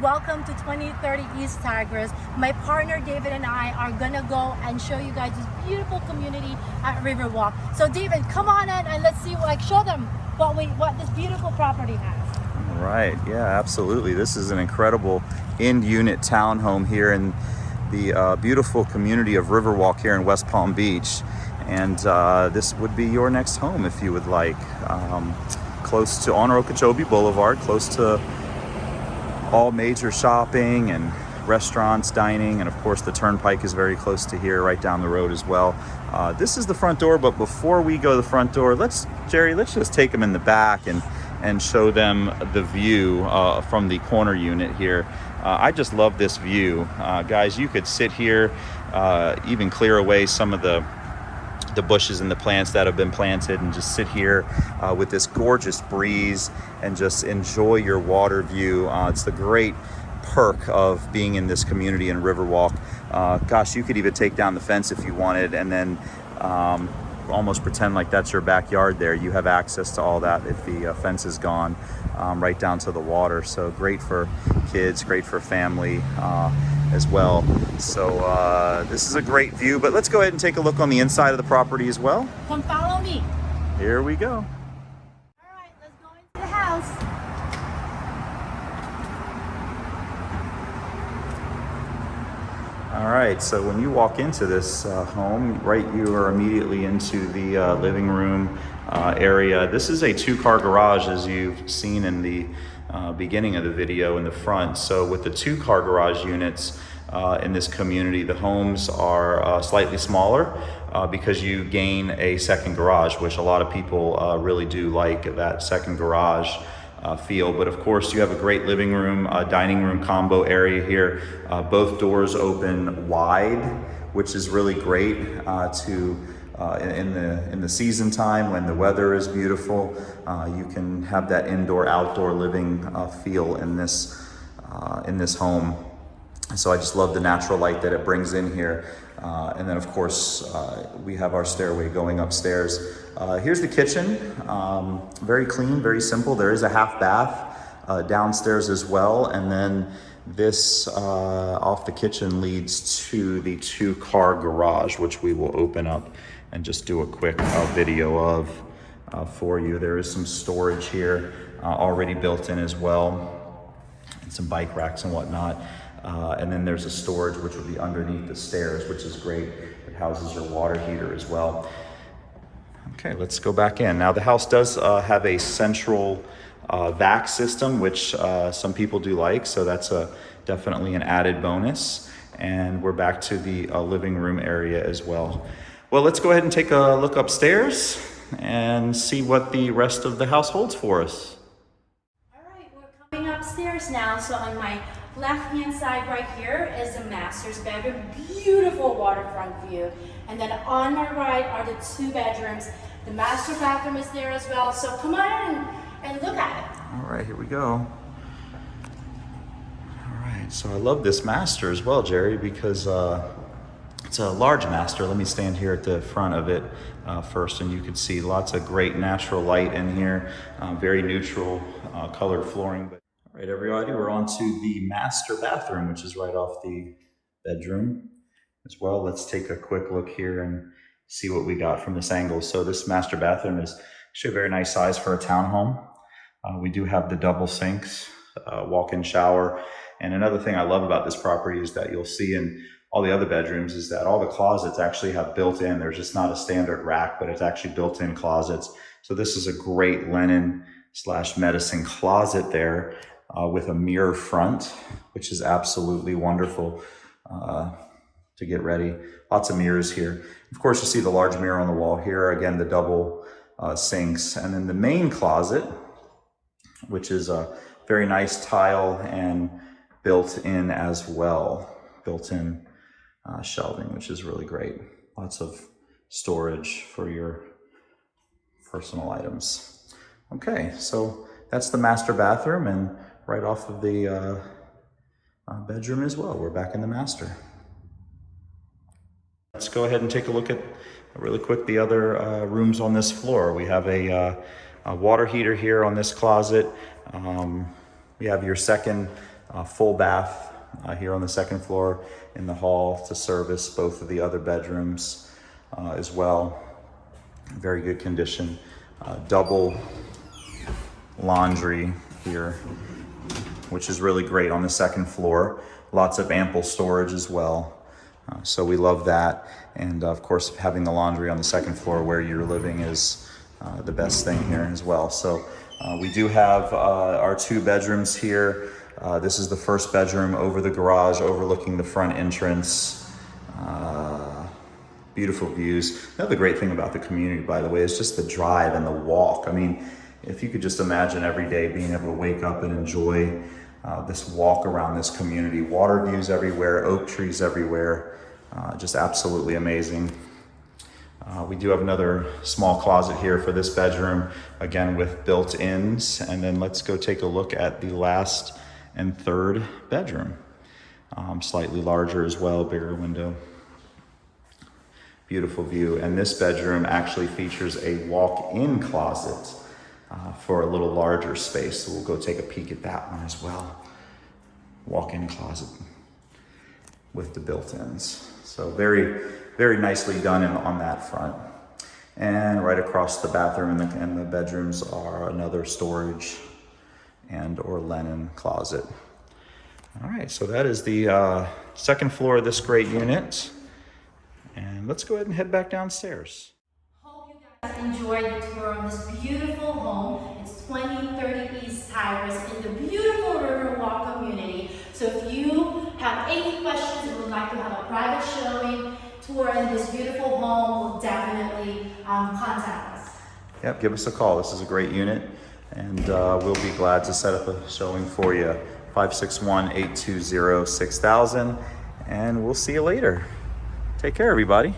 Welcome to 2030 East Tigres. My partner David and I are gonna go and show you guys this beautiful community at Riverwalk. So David, come on in and let's see, show them what this beautiful property has. All right, yeah, absolutely. This is an incredible end-unit townhome here in the beautiful community of Riverwalk here in West Palm Beach. And this would be your next home if you would like. Close to on Okeechobee Boulevard, close to all major shopping and restaurants, dining, and of course the turnpike is very close to here, right down the road as well. This is the front door, but before we go to the front door, let's just take them in the back and show them the view from the corner unit here. I just love this view. Guys, you could sit here, even clear away some of the bushes and the plants that have been planted, and just sit here with this gorgeous breeze and just enjoy your water view. It's the great perk of being in this community in Riverwalk. Gosh, you could even take down the fence if you wanted, and then almost pretend like that's your backyard there. You have access to all that if the fence is gone, right down to the water. So great for kids, great for family as well. So this is a great view, but let's go ahead and take a look on the inside of the property as well. Come follow me. Here we go. All right, let's go into the house. All right, so when you walk into this home, right, you are immediately into the living room area. This is a two-car garage, as you've seen in the beginning of the video in the front. So with the two-car garage units in this community, the homes are slightly smaller because you gain a second garage, which a lot of people really do like that second garage feel. But of course, you have a great living room, dining room combo area here. Both doors open wide, which is really great in the season time when the weather is beautiful. You can have that indoor-outdoor living feel in this home. So I just love the natural light that it brings in here. And then of course, we have our stairway going upstairs. Here's the kitchen, very clean, very simple. There is a half bath downstairs as well. And then this off the kitchen leads to the two-car garage, which we will open up and just do a quick video of for you. There is some storage here already built in as well, and some bike racks and whatnot. And then there's a storage which will be underneath the stairs, which is great. It houses your water heater as well. Okay, let's go back in. Now the house does have a central vac system, which some people do like, so that's definitely an added bonus. And we're back to the living room area as well. Well, let's go ahead and take a look upstairs and see what the rest of the house holds for us. All right, we're coming upstairs now. So on my left-hand side right here is the master's bedroom, beautiful waterfront view. And then on my right are the two bedrooms. The master bathroom is there as well. So come on and look at it. All right, here we go. All right, so I love this master as well, Jerry, because it's a large master. Let me stand here at the front of it first, and you can see lots of great natural light in here, very neutral colored flooring. All right, everybody, we're on to the master bathroom, which is right off the bedroom as well. Let's take a quick look here and see what we got from this angle. So this master bathroom is actually a very nice size for a townhome. We do have the double sinks, walk-in shower. And another thing I love about this property is that you'll see in all the other bedrooms is that all the closets actually have built-in. There's just not a standard rack, but it's actually built-in closets. So this is a great linen/medicine closet there with a mirror front, which is absolutely wonderful to get ready. Lots of mirrors here. Of course, you see the large mirror on the wall here. Again, the double sinks. And then the main closet, which is a very nice tile and built in as well. Built-in shelving, which is really great. Lots of storage for your personal items. Okay, so that's the master bathroom, and right off of the bedroom as well. We're back in the master. Let's go ahead and take a look at really quick the other rooms on this floor. We have a water heater here on this closet. We have your second Full bath here on the second floor in the hall to service both of the other bedrooms as well. Very good condition. Double laundry here, which is really great on the second floor. Lots of ample storage as well. So we love that. And of course, having the laundry on the second floor where you're living is the best thing here as well. So we do have our 2 bedrooms here. This is the first bedroom over the garage, overlooking the front entrance. Beautiful views. Another great thing about the community, by the way, is just the drive and the walk. I mean, if you could just imagine every day being able to wake up and enjoy this walk around this community. Water views everywhere, oak trees everywhere, just absolutely amazing. We do have another small closet here for this bedroom, again with built-ins. And then let's go take a look at the last and third bedroom. Slightly larger as well, bigger window. Beautiful view. And this bedroom actually features a walk-in closet for a little larger space. So we'll go take a peek at that one as well. Walk-in closet with the built-ins. So very, very nicely done on that front. And right across the bathroom and the bedrooms are another storage and or linen closet. All right, so that is the second floor of this great unit. And let's go ahead and head back downstairs. Hope you guys enjoyed the tour of this beautiful home. It's 2030 East Tigres in the beautiful Riverwalk community. So if you have any questions and would like to have a private showing, tour in this beautiful home, we'll definitely contact us. Yep, give us a call. This is a great unit, and we'll be glad to set up a showing for you. 561-820-6000, and we'll see you later. Take care, everybody.